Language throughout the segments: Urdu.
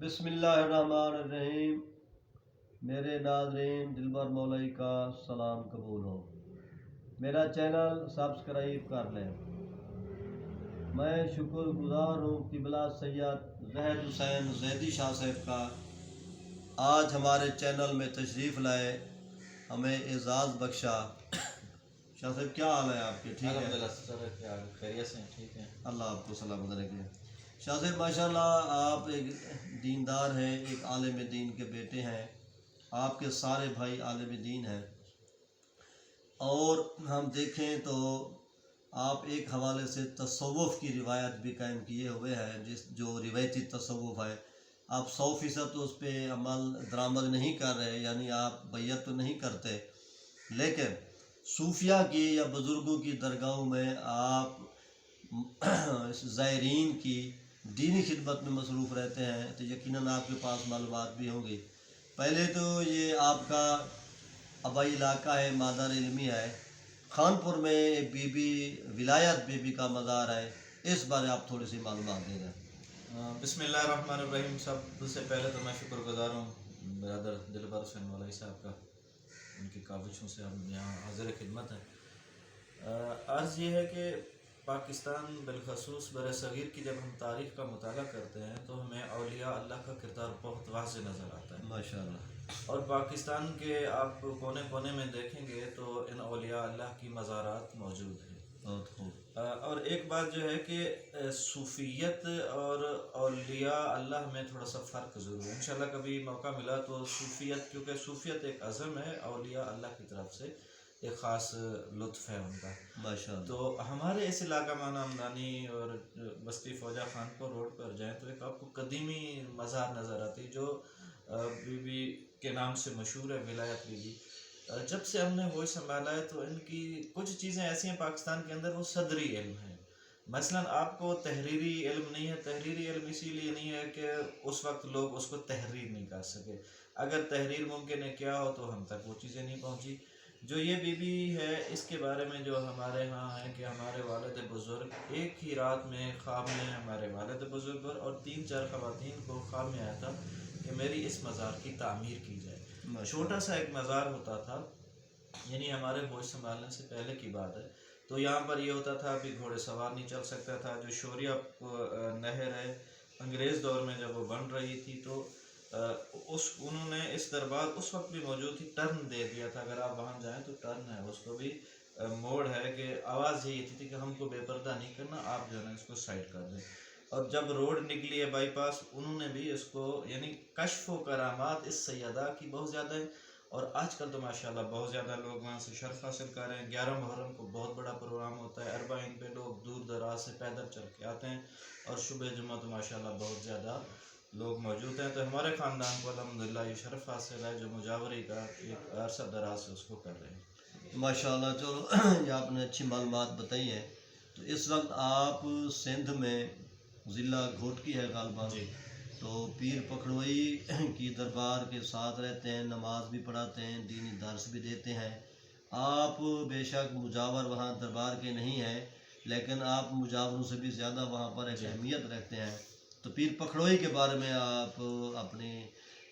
بسم اللہ الرحمن الرحیم۔ میرے ناظرین دلبر مولائی کا سلام قبول ہو، میرا چینل سبسکرائب کر لیں۔ میں شکر گزار ہوں قبلہ سید زہد حسین زیدی شاہ صاحب کا آج ہمارے چینل میں تشریف لائے، ہمیں اعزاز بخشا۔ شاہ صاحب کیا حال ہے آپ کے؟ ٹھیک ہے الحمدللہ سر، کیا خیریت سے ہیں؟ ٹھیک ہے، اللہ آپ کو سلامت رکھے۔ شاہ صاحب ماشاءاللہ آپ ایک دیندار ہیں، ایک عالم دین کے بیٹے ہیں، آپ کے سارے بھائی عالم دین ہیں، اور ہم دیکھیں تو آپ ایک حوالے سے تصوف کی روایت بھی قائم کیے ہوئے ہیں، جو روایتی تصوف ہے، آپ 100% تو اس پہ عمل درآمد نہیں کر رہے، یعنی آپ بیعت تو نہیں کرتے، لیکن صوفیہ کی یا بزرگوں کی درگاہوں میں آپ زائرین کی دینی خدمت میں مصروف رہتے ہیں، تو یقیناً آپ کے پاس معلومات بھی ہوں گی۔ پہلے تو یہ آپ کا آبائی علاقہ ہے، مادر علمی ہے، خانپور میں بی بی ولایت بی بی کا مزار ہے، اس بارے آپ تھوڑی سی معلومات دے دیں۔ بسم اللہ الرحمن الرحیم۔ سب سے پہلے تو میں شکر گزار ہوں برادر دلبر حسین مولائی صاحب کا، ان کی کاوشوں سے ہم یہاں حاضر خدمت ہیں۔ عرض یہ ہے کہ پاکستان بالخصوص بر صغیر کی جب ہم تاریخ کا مطالعہ کرتے ہیں تو ہمیں اولیاء اللہ کا کردار بہت واضح نظر آتا ہے، ماشاءاللہ، اور پاکستان کے آپ کونے کونے میں دیکھیں گے تو ان اولیاء اللہ کی مزارات موجود ہیں۔ بہت خوب۔ اور ایک بات جو ہے کہ صوفیت اور اولیاء اللہ میں تھوڑا سا فرق ضرور ہے، انشاءاللہ کبھی موقع ملا تو صوفیت، کیونکہ صوفیت ایک عزم ہے، اولیاء اللہ کی طرف سے ایک خاص لطف ہے ان کا۔ ماشاءاللہ، تو ہمارے اس علاقہ مانا ہمدانی اور بستی فوجہ خانپور روڈ پر جائیں تو ایک آپ کو قدیمی مزار نظر آتی جو بی بی کے نام سے مشہور ہے، ولایت بی بی۔ جب سے ہم نے ہوش سنبھالا ہے تو ان کی کچھ چیزیں ایسی ہیں پاکستان کے اندر، وہ صدری علم ہے۔ مثلا آپ کو تحریری علم نہیں ہے، تحریری علم اسی لیے نہیں ہے کہ اس وقت لوگ اس کو تحریر نہیں کر سکے، اگر تحریر ممکن ہے کیا ہو تو ہم تک وہ چیزیں نہیں پہنچی۔ جو یہ بی بی ہے اس کے بارے میں جو ہمارے ہاں ہے کہ ہمارے والد بزرگ ایک ہی رات میں خواب میں ہمارے والد بزرگ اور 3-4 خواتین کو خواب میں آیا تھا کہ میری اس مزار کی تعمیر کی جائے۔ چھوٹا سا ایک مزار ہوتا تھا، یعنی ہمارے ہوش سنبھالنے سے پہلے کی بات ہے، تو یہاں پر یہ ہوتا تھا ابھی گھوڑے سوار نہیں چل سکتا تھا۔ جو شوریہ نہر ہے، انگریز دور میں جب وہ بن رہی تھی تو انہوں نے اس دربار اس وقت بھی موجود تھی، ٹرن دے دیا تھا، اگر آپ وہاں جائیں تو ٹرن ہے، اس کو بھی موڑ ہے کہ آواز یہی تھی کہ ہم کو بے پردہ نہیں کرنا، آپ جو ہے نا اس کو سائڈ کر دیں۔ اور جب روڈ نکلی ہے بائی پاس، انہوں نے بھی اس کو، یعنی کشف و کرامات اس سیدہ کی بہت زیادہ ہیں، اور آج کل تو ماشاءاللہ بہت زیادہ لوگ وہاں سے شرف حاصل کر رہے ہیں۔ 11 محرم کو بہت بڑا پروگرام ہوتا ہے، اربعین پہ لوگ دور دراز سے پیدل چل کے آتے ہیں، اور شب جمعہ تو ماشاءاللہ بہت زیادہ لوگ موجود ہیں۔ تو ہمارے خاندان کو الحمدللہ یہ شرف حاصل ہے جو مجاوری کا ایک عرصہ دراز سے اس کو کر رہے ہیں۔ ماشاءاللہ، چلو یہ آپ نے اچھی معلومات بتائی ہیں۔ تو اس وقت آپ سندھ میں ضلع گھوٹکی ہے غالباً، جی، تو پیر پکھڑوئی کی دربار کے ساتھ رہتے ہیں، نماز بھی پڑھاتے ہیں، دینی درس بھی دیتے ہیں۔ آپ بے شک مجاور وہاں دربار کے نہیں ہیں، لیکن آپ مجاوروں سے بھی زیادہ وہاں پر ایک اہمیت رکھتے ہیں۔ تو پیر پکھڑوئی کے بارے میں آپ اپنی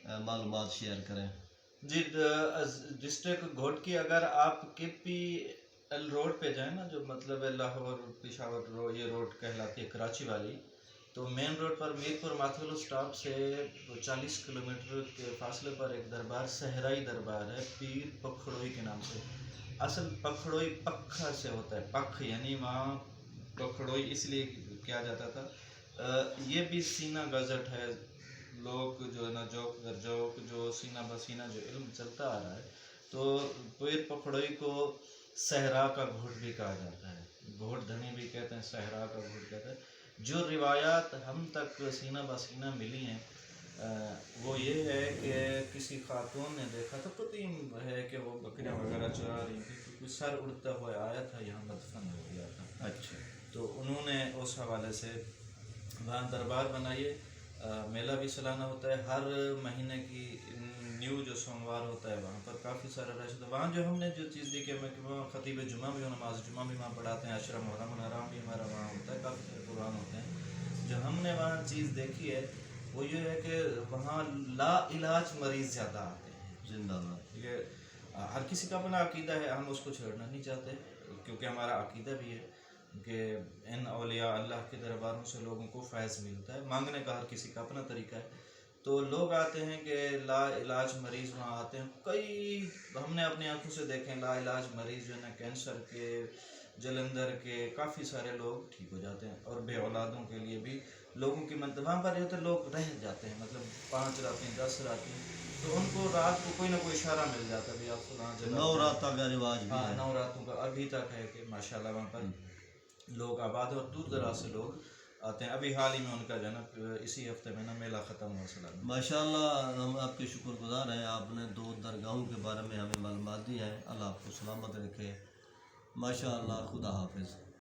معلومات شیئر کریں۔ جی، ڈسٹرکٹ گھوٹکی، اگر آپ کے پی ایل روڈ پہ جائیں نا، جو مطلب ہے لاہور پشاور روڈ، یہ روڈ کہلاتی ہے کراچی والی، تو مین روڈ پر میرپور ماتھولو سٹاپ سے 40 کلومیٹر کے فاصلے پر ایک دربار، صحرائی دربار ہے، پیر پکھڑوئی کے نام سے۔ اصل پکھڑوئی پکھا سے ہوتا ہے، پکھ یعنی وہاں پکھڑوئی اس لیے کیا جاتا تھا۔ یہ بھی سینہ گزٹ ہے، لوگ جو ہے نا جوک جو سینہ بسینہ جو علم چلتا آ رہا ہے، تو پیر پکھڑوئی کو صحرا کا گھوٹ بھی کہا جاتا ہے، گھوٹ دھنی بھی کہتے ہیں، صحرا کا گھوٹ کہتے ہیں۔ جو روایات ہم تک سینہ بسینہ ملی ہیں وہ یہ ہے کہ کسی خاتون نے دیکھا تھا، قدیم ہے کہ وہ بکریاں وغیرہ چرا رہی تھیں، تو کوئی سر اڑتا ہوا آیا تھا، یہاں مدفن ہو گیا تھا۔ اچھا، تو انہوں نے اس حوالے سے وہاں دربار بنائیے، میلہ بھی سالانہ ہوتا ہے، ہر مہینے کی نیو جو سوموار ہوتا ہے وہاں پر کافی سارا رش ہوتا ہے۔ وہاں جو ہم نے جو چیز دیکھی ہے، کہ وہاں خطیب جمعہ بھی، نماز جمعہ بھی وہاں پڑھاتے ہیں، عشرہ محرم الحرام بھی ہمارا وہاں ہوتا ہے، کافی سارے پروگرام ہوتے ہیں۔ جو ہم نے وہاں چیز دیکھی ہے وہ یہ ہے کہ وہاں لا علاج مریض زیادہ آتے ہیں. زندہ باد. یہ ہر کسی کا اپنا عقیدہ ہے, ہم اس کو چھوڑنا نہیں چاہتے, کیونکہ ہمارا عقیدہ بھی ہے کہ ان اولیاء اللہ کے درباروں سے لوگوں کو فیض ملتا ہے. مانگنے کا ہر کسی کا اپنا طریقہ ہے. تو لوگ آتے ہیں کہ لا علاج مریض وہاں آتے ہیں, کئی ہم نے اپنی آنکھوں سے دیکھیں لا علاج مریض جو ہے نا, کینسر کے, جلندر کے, کافی سارے لوگ ٹھیک ہو جاتے ہیں. اور بے اولادوں کے لیے بھی لوگوں کی مدد, وہاں پر جو لوگ رہ جاتے ہیں, مطلب 5 راتیں 10 راتیں, تو ان کو رات کو کوئی نہ کوئی اشارہ مل جاتا ہے, بھی آپ فلاں جگہ 9 راتوں کا رواج بھی ہاں ہے. 9 راتوں کا ابھی تک ہے کہ ماشاءاللہ وہاں پر لوگ آباد ہیں, اور دور دراز سے لوگ آتے ہیں. ابھی حال ہی میں ان کا جو ہے نا اسی ہفتے میں نا میلہ ختم ہوا سلام. ماشاءاللہ ہم آپ کے شکر گزار ہیں, آپ نے 2 درگاہوں کے بارے میں ہمیں معلومات دی ہیں. اللہ آپ کو سلامت رکھے. ماشاءاللہ. خدا حافظ.